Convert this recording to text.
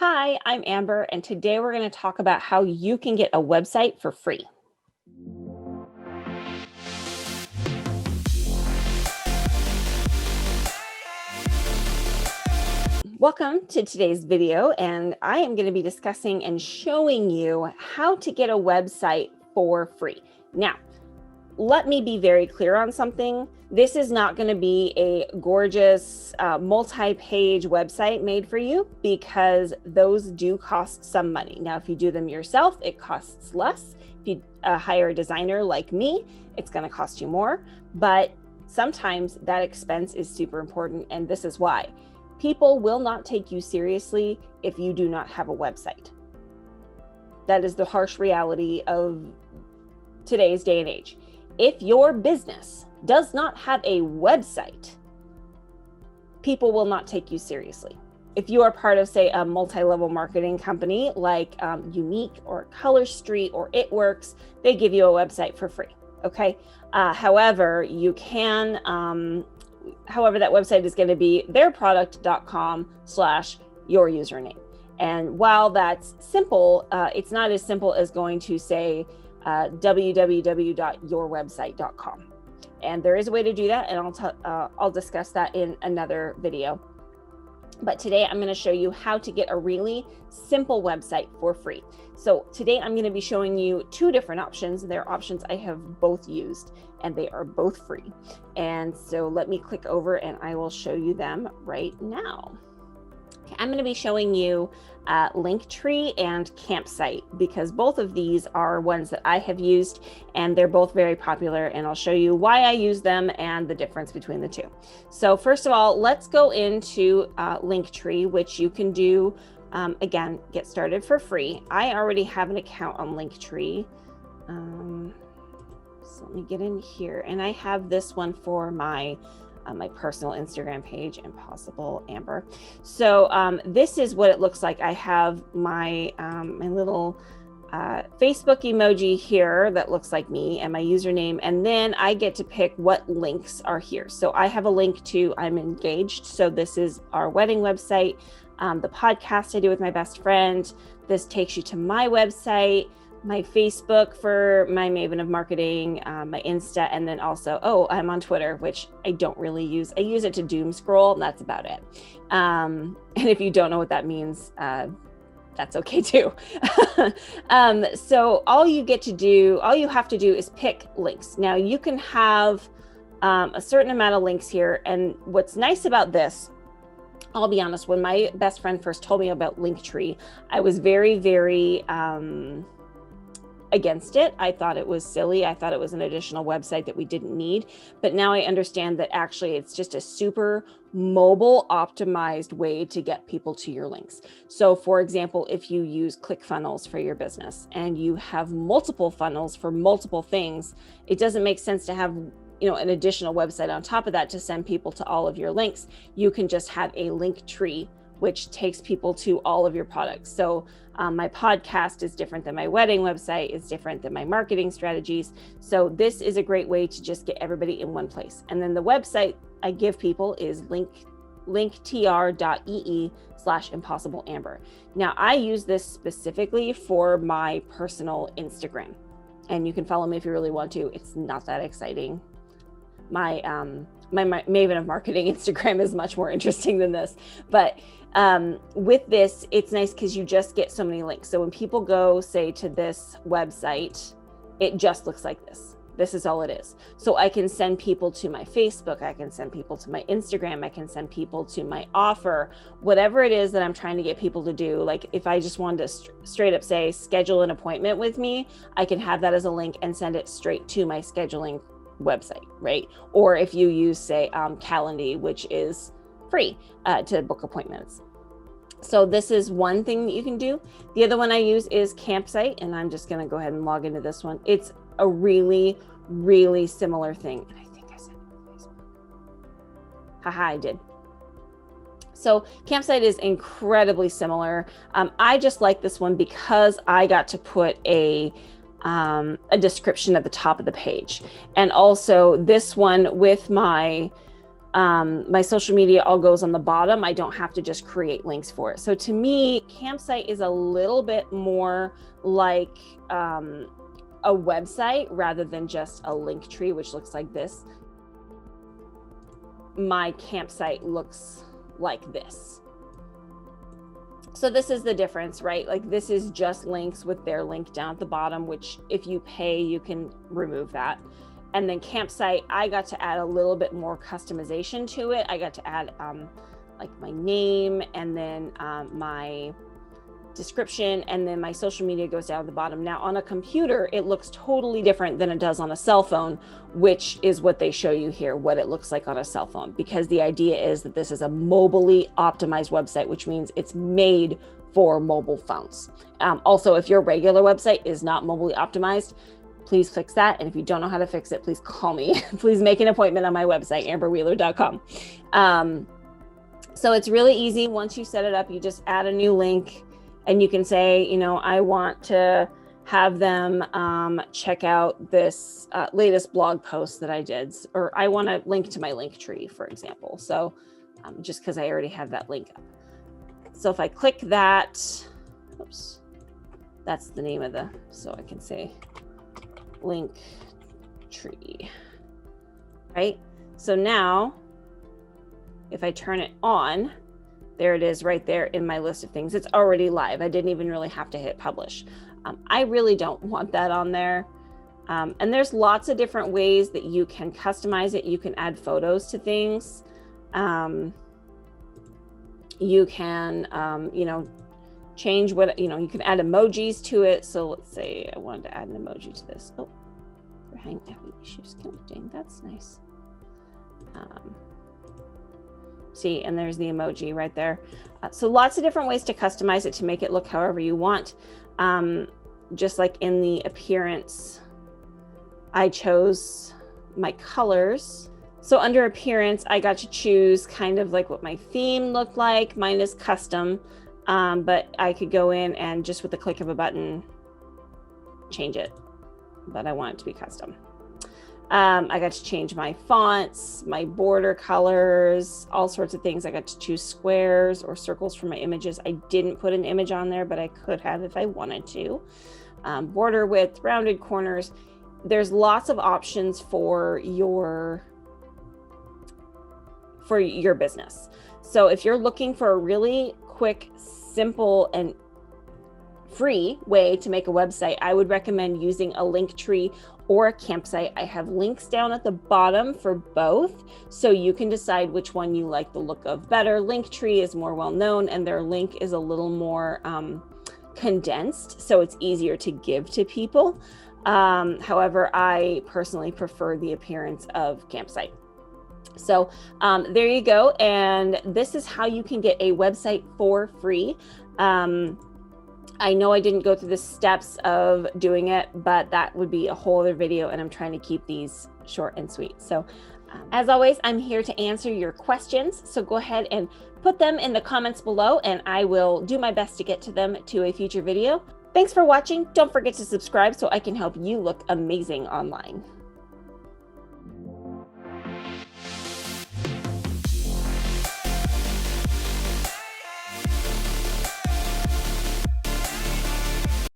Hi, I'm Amber, and today we're going to talk about how you can get a website for free. Welcome to today's video, and I am going to be discussing and showing you how to get a website for free. Now, let me be very clear on something. This is not going to be a gorgeous multi-page website made for you, because those do cost some money. Now, if you do them yourself, it costs less. If you hire a designer like me, it's going to cost you more. But sometimes that expense is super important, and this is why. People will not take you seriously if you do not have a website. That is the harsh reality of today's day and age. If your business does not have a website, people will not take you seriously. If you are part of, say, a multi-level marketing company like Unique or Color Street or It Works, they give you a website for free, okay? However, that website is going to be theirproduct.com/your username. And while that's simple, it's not as simple as going to say www.yourwebsite.com. And there is a way to do that, and I'll discuss that in another video. But today I'm going to show you how to get a really simple website for free. So today I'm going to be showing you two different options. They're options I have both used, and they are both free. And so let me click over and I will show you them right now. Okay, I'm going to be showing you Linktree and Campsite, because both of these are ones that I have used, and they're both very popular, and I'll show you why I use them and the difference between the two. So first of all, let's go into Linktree, which you can do, again, get started for free. I already have an account on Linktree. So let me get in here, and I have this one for my personal Instagram page, Impossible Amber. So this is what it looks like. I have my my little Facebook emoji here that looks like me and my username, and then I get to pick what links are here. So I have a link to I'm engaged. So this is our wedding website, the podcast I do with my best friend. This takes you to my website, my Facebook for my Maven of Marketing, my Insta, and then also, I'm on Twitter, which I don't really use. I use it to doom scroll, and that's about it. And if you don't know what that means, that's okay too. So all you have to do is pick links. Now you can have a certain amount of links here. And what's nice about this, I'll be honest, when my best friend first told me about Linktree, I was very, very, against it. I thought it was silly. I thought it was an additional website that we didn't need. But now I understand that actually it's just a super mobile optimized way to get people to your links. So for example, if you use ClickFunnels for your business and you have multiple funnels for multiple things, it doesn't make sense to have an additional website on top of that to send people to all of your links. You can just have a link tree which takes people to all of your products. So my podcast is different than my wedding website, is different than my marketing strategies. So this is a great way to just get everybody in one place. And then the website I give people is linktr.ee/impossibleamber. Now I use this specifically for my personal Instagram, and you can follow me if you really want to. It's not that exciting. My Maven of Marketing Instagram is much more interesting than this. But with this, it's nice because you just get so many links. So when people go, say, to this website, it just looks like this. This is all it is. So I can send people to my Facebook. I can send people to my Instagram. I can send people to my offer, whatever it is that I'm trying to get people to do. Like if I just wanted to straight up say, schedule an appointment with me, I can have that as a link and send it straight to my scheduling website, right? Or if you use, say, Calendly, which is free to book appointments. So this is one thing that you can do. The other one I use is Campsite, and I'm just going to go ahead and log into this one. It's a really, really similar thing. And I think I said it. Haha, I did. So Campsite is incredibly similar. I just like this one because I got to put a description at the top of the page. And also this one with my My social media all goes on the bottom. I don't have to just create links for it. So to me, Campsite is a little bit more like a website rather than just a link tree, which looks like this. My Campsite looks like this. So this is the difference, right? Like this is just links with their link down at the bottom, which if you pay, you can remove that. And then Campsite, I got to add a little bit more customization to it. I got to add like my name and then my description, and then my social media goes down at the bottom. Now on a computer, it looks totally different than it does on a cell phone, which is what they show you here, what it looks like on a cell phone, because the idea is that this is a mobilely optimized website, which means it's made for mobile phones. Also, if your regular website is not mobilely optimized, please fix that. And if you don't know how to fix it, please call me. Please make an appointment on my website, amberwheeler.com. So it's really easy. Once you set it up, you just add a new link. And you can say, you know, I want to have them check out this latest blog post that I did, or I want to link to my link tree, for example. So just because I already have that link up. So if I click that, oops, that's the name of the, so I can say link tree, right? So now if I turn it on, there it is right there in my list of things. It's already live. I didn't even really have to hit publish. I really don't want that on there. And there's lots of different ways that you can customize it. You can add photos to things. You can, you know, change what, you know, you can add emojis to it. So let's say I wanted to add an emoji to this. Oh, we're having issues connecting. That's nice. See, and there's the emoji right there. So lots of different ways to customize it to make it look however you want. Just like in the appearance, I chose my colors. So under appearance, I got to choose kind of like what my theme looked like. Mine is custom, but I could go in and just with the click of a button, change it, but I want it to be custom. I got to change my fonts, my border colors, all sorts of things. I got to choose squares or circles for my images. I didn't put an image on there, but I could have if I wanted to. Border width, rounded corners. There's lots of options for your business. So if you're looking for a really quick, simple, and free way to make a website, I would recommend using a link tree or a Campsite. I have links down at the bottom for both, so you can decide which one you like the look of better. Linktree is more well known, and their link is a little more condensed, so it's easier to give to people. However, I personally prefer the appearance of Campsite. So there you go, and this is how you can get a website for free. I know I didn't go through the steps of doing it, but that would be a whole other video, and I'm trying to keep these short and sweet. So as always, I'm here to answer your questions. So go ahead and put them in the comments below, and I will do my best to get to them to a future video. Thanks for watching. Don't forget to subscribe so I can help you look amazing online.